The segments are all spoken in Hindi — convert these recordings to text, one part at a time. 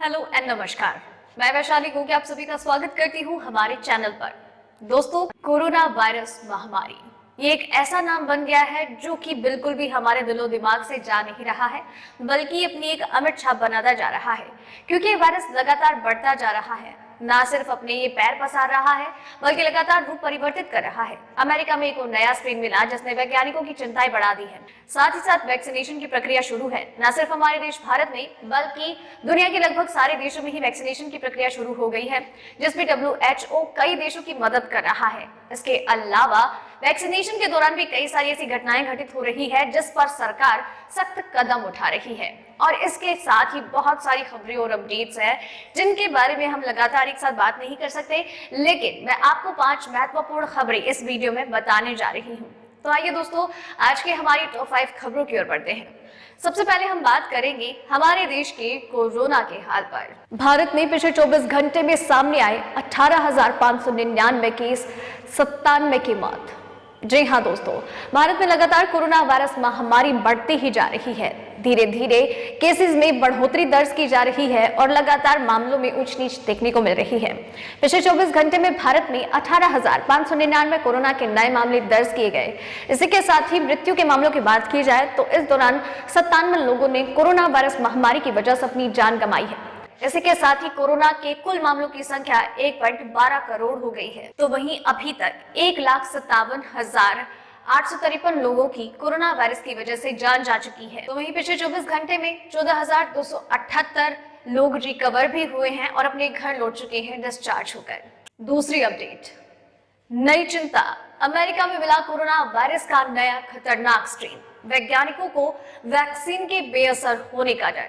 हेलो एंड नमस्कार। मैं वैशाली गोगी आप सभी का स्वागत करती हूँ हमारे चैनल पर। दोस्तों, कोरोना वायरस महामारी ये एक ऐसा नाम बन गया है जो कि बिल्कुल भी हमारे दिलो दिमाग से जा नहीं रहा है, बल्कि अपनी एक अमिट छाप बनाता जा रहा है। क्योंकि ये वायरस लगातार बढ़ता जा रहा है, ना सिर्फ अपने ये पैर पसार रहा है बल्कि लगातार रूप परिवर्तित कर रहा है। अमेरिका में एक नया स्ट्रेन मिला जिसने वैज्ञानिकों की चिंताएं बढ़ा दी है। साथ ही साथ वैक्सीनेशन की प्रक्रिया शुरू है। न सिर्फ हमारे देश भारत में बल्कि दुनिया के लगभग सारे देशों में ही वैक्सीनेशन की प्रक्रिया शुरू हो गई है, जिसमें WHO कई देशों की मदद कर रहा है। इसके अलावा वैक्सीनेशन के दौरान भी कई सारी ऐसी घटनाएं घटित हो रही है जिस पर सरकार सख्त कदम उठा रही है। और इसके साथ ही बहुत सारी खबरें और अपडेट्स हैं जिनके बारे में हम लगातार एक साथ बात नहीं कर सकते, लेकिन मैं आपको 5 महत्वपूर्ण खबरें इस वीडियो में बताने जा रही हूँ। तो आइए दोस्तों, आज के हमारी टॉप 5 खबरों की ओर बढ़ते हैं। सबसे पहले हम बात करेंगे हमारे देश के कोरोना के हाल पर। भारत में पिछले 24 घंटे में सामने आए 18,599 केस, 97 की मौत। जी हाँ दोस्तों, भारत में लगातार कोरोना वायरस महामारी बढ़ती ही जा रही है। धीरे धीरे केसेस में बढ़ोतरी दर्ज की जा रही है और लगातार मामलों में ऊंच नीच देखने को मिल रही है। पिछले 24 घंटे में भारत में 18,599 कोरोना के नए मामले दर्ज किए गए। इसी के साथ ही मृत्यु के मामलों की बात की जाए तो इस दौरान 97 लोगों ने कोरोना वायरस महामारी की वजह से अपनी जान गंवाई है। इसी के साथ ही कोरोना के कुल मामलों की संख्या 1.12 करोड़ हो गई है। तो वहीं अभी तक 1,57,853 लोगों की कोरोना वायरस की वजह से जान जा चुकी है। तो वहीं पिछले 24 घंटे में 14,278 लोग रिकवर भी हुए हैं और अपने घर लौट चुके हैं डिस्चार्ज होकर। दूसरी अपडेट, नई चिंता, अमेरिका में मिला कोरोना वायरस का नया खतरनाक स्ट्रेन, वैज्ञानिकों को वैक्सीन के बेअसर होने का डर।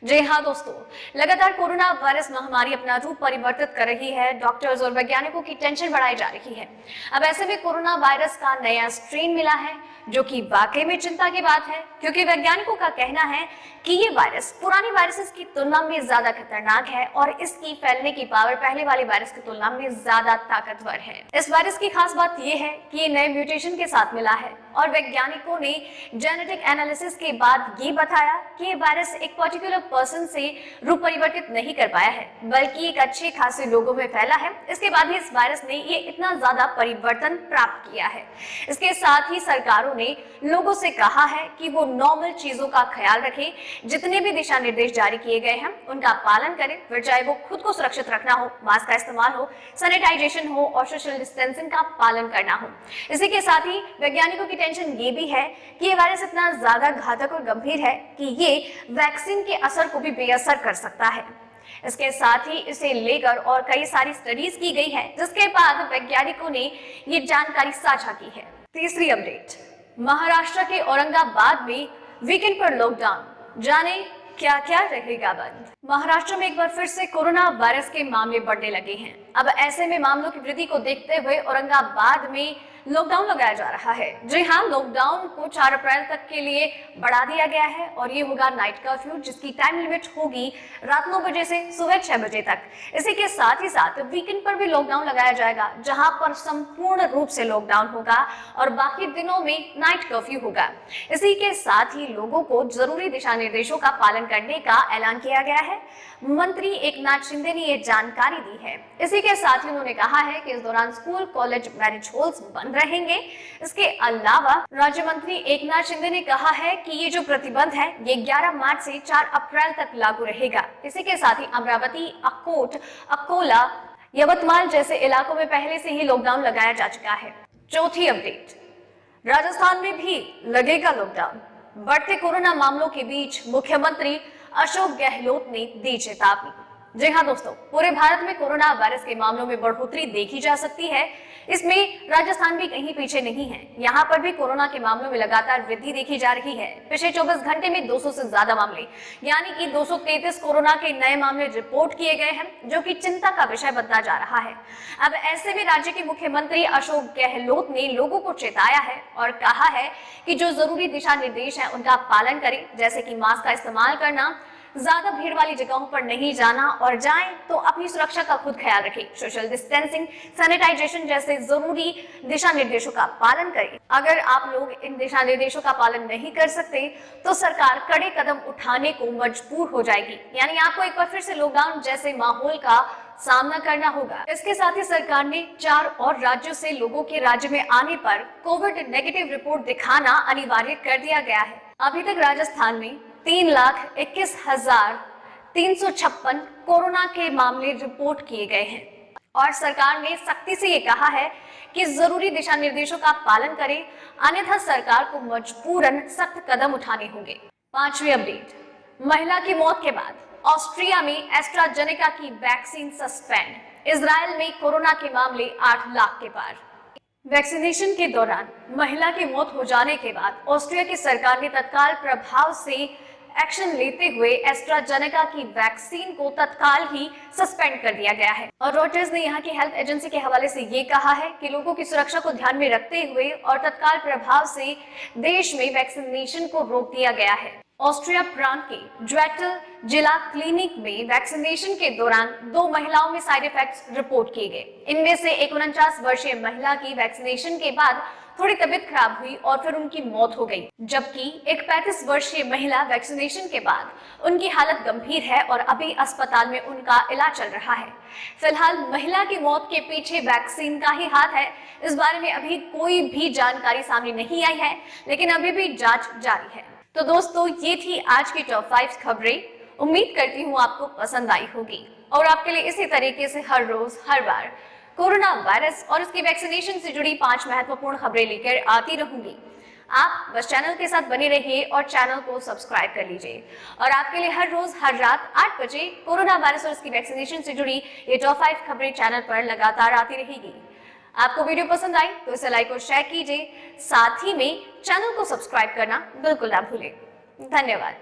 जी हाँ दोस्तों, लगातार कोरोना वायरस महामारी अपना रूप परिवर्तित कर रही है। डॉक्टर्स और वैज्ञानिकों की टेंशन बढ़ाई जा रही है। अब ऐसे में कोरोना वायरस का नया स्ट्रेन मिला है जो कि वाकई में चिंता की बात है, क्योंकि वैज्ञानिकों का कहना है कि ये वायरस पुरानी वायरसेस की तुलना में ज्यादा खतरनाक है और इसकी फैलने की पावर पहले वाले वायरस की तुलना में ज्यादा ताकतवर है। इस वायरस की खास बात ये है कि ये नए म्यूटेशन के साथ मिला है और वैज्ञानिकों ने जेनेटिक एनालिसिस के बाद ये बताया कि ये वायरस एक पर्टिकुलर पर्सन से रूप परिवर्तित नहीं कर पाया है, बल्कि एक अच्छे खासे लोगों में फैला है। इसके बाद ही इस वायरस ने ये इतना ज्यादा परिवर्तन प्राप्त किया है। इसके साथ ही सरकारों ने लोगों से कहा है कि वो नॉर्मल चीजों का ख्याल रखें, जितने भी दिशा निर्देश जारी किए गए हैं उनका पालन करें, फिर चाहे वो खुद को सुरक्षित रखना हो, मास्क का इस्तेमाल हो, सैनिटाइजेशन हो और सोशल डिस्टेंसिंग का पालन करना हो। इसी के साथ ही वैज्ञानिकों की टेंशन ये भी है कि ये वायरस इतना ज्यादा घातक और गंभीर है कि ये वैक्सीन के असर को भी बेअसर कर सकता है। इसके साथ ही इसे लेकर और कई सारी स्टडीज की गई है, जिसके बाद वैज्ञानिकों ने ये जानकारी साझा की है। तीसरी अपडेट, महाराष्ट्र के औरंगाबाद में वीकेंड पर लॉकडाउन, जाने क्या क्या रहेगा बंद। महाराष्ट्र में एक बार फिर से कोरोना वायरस के मामले बढ़ने लगे हैं। अब ऐसे में मामलों की वृद्धि को देखते हुए औरंगाबाद में लॉकडाउन लगाया जा रहा है। जी हाँ, लॉकडाउन को 4 अप्रैल तक के लिए बढ़ा दिया गया है और ये होगा नाइट कर्फ्यू, जिसकी टाइम लिमिट होगी रात 9 बजे से सुबह 6 बजे तक। इसी के साथ ही साथ वीकेंड पर भी लॉकडाउन लगाया जाएगा, जहां पर संपूर्ण रूप से लॉकडाउन होगा और बाकी दिनों में नाइट कर्फ्यू होगा। इसी के साथ ही लोगों को जरूरी दिशा निर्देशों का पालन करने का ऐलान किया गया है। मंत्री एकनाथ शिंदे ने ये जानकारी दी है। इसी के साथ ही उन्होंने कहा है कि इस दौरान स्कूल, कॉलेज, मैरिज हॉल्स बंद रहेंगे। इसके अलावा राज्य मंत्री एकनाथ शिंदे ने कहा है कि ये जो प्रतिबंध है ये 11 मार्च से 4 अप्रैल तक लागू रहेगा। इसी के साथ ही अमरावती, अकोट, अकोला, यवतमाल जैसे इलाकों में पहले से ही लॉकडाउन लगाया जा चुका है। चौथी अपडेट, राजस्थान में भी लगेगा लॉकडाउन। बढ़ते कोरोना मामलों के बीच मुख्यमंत्री अशोक गहलोत ने दी चेतावनी। जी हाँ दोस्तों, पूरे भारत में कोरोना वायरस के मामलों में बढ़ोतरी देखी जा सकती है। इसमें राजस्थान भी कहीं पीछे नहीं है। यहाँ पर भी कोरोना के मामलों में लगातार वृद्धि देखी जा रही है। पिछले 24 घंटे में 200 से ज्यादा मामले यानी कि 233 कोरोना के नए मामले रिपोर्ट किए गए हैं, जो कि चिंता का विषय बनता जा रहा है। अब ऐसे में राज्य के मुख्यमंत्री अशोक गहलोत ने लोगों को चेताया है और कहा है कि जो जरूरी दिशा निर्देश है उनका पालन करें, जैसे कि मास्क का इस्तेमाल करना, ज्यादा भीड़ वाली जगहों पर नहीं जाना और जाएं तो अपनी सुरक्षा का खुद ख्याल रखें। सोशल डिस्टेंसिंग, सैनिटाइजेशन जैसे जरूरी दिशा निर्देशों का पालन करें। अगर आप लोग इन दिशा निर्देशों का पालन नहीं कर सकते तो सरकार कड़े कदम उठाने को मजबूर हो जाएगी, यानी आपको एक बार फिर से लॉकडाउन जैसे माहौल का सामना करना होगा। इसके साथ ही सरकार ने 4 और राज्यों से लोगों के राज्य में आने पर कोविड नेगेटिव रिपोर्ट दिखाना अनिवार्य कर दिया गया है। अभी तक राजस्थान में 3,21,356 कोरोना के मामले रिपोर्ट किए गए हैं और सरकार ने सख्ती से ये कहा है कि जरूरी दिशा निर्देशों का पालन करें, अन्यथा सरकार को मजबूरन सख्त कदम उठाने होंगे। 5वीं अपडेट, महिला की मौत के बाद ऑस्ट्रिया में एस्ट्राजेनेका की वैक्सीन सस्पेंड। इजराइल में कोरोना के मामले 8 लाख के पार। वैक्सीनेशन के दौरान महिला की मौत हो जाने के बाद ऑस्ट्रिया की सरकार ने तत्काल प्रभाव से एक्शन लेते हुए एस्ट्राजेनेका की वैक्सीन को तत्काल ही सस्पेंड कर दिया गया है। और रॉयटर्स ने यहाँ की हेल्थ एजेंसी के हवाले से ये कहा है कि लोगों की सुरक्षा को ध्यान में रखते हुए और तत्काल प्रभाव से देश में वैक्सीनेशन को रोक दिया गया है। ऑस्ट्रिया प्रांत के ज्वेटल जिला क्लिनिक में वैक्सीनेशन के दौरान 2 महिलाओं में साइड इफेक्ट्स रिपोर्ट किए गए। इनमें से एक 49 वर्षीय महिला की वैक्सीनेशन के बाद थोड़ी तबीयत खराब हुई और फिर उनकी मौत हो गई, जबकि एक 35 वर्षीय महिला वैक्सीनेशन के बाद उनकी हालत गंभीर है और अभी अस्पताल में उनका इलाज चल रहा है। फिलहाल महिला की मौत के पीछे वैक्सीन का ही हाथ है। इस बारे में अभी कोई भी जानकारी सामने नहीं आई है, लेकिन अभी भी जांच जारी है। तो दोस्तों, ये थी आज की टॉप 5 खबरें। उम्मीद करती हूँ आपको पसंद आई होगी और आपके लिए इसी तरीके से हर रोज हर बार कोरोना वायरस और उसकी वैक्सीनेशन से जुड़ी 5 महत्वपूर्ण खबरें लेकर आती रहूंगी। आप बस चैनल के साथ बने रहिए और चैनल को सब्सक्राइब कर लीजिए और आपके लिए हर रोज हर रात 8 बजे कोरोना वायरस और उसकी वैक्सीनेशन से जुड़ी ये टॉप 5 खबरें चैनल पर लगातार आती रहेगी। आपको वीडियो पसंद आई तो इसे लाइक और शेयर कीजिए, साथ ही में चैनल को सब्सक्राइब करना बिल्कुल ना भूलें। धन्यवाद।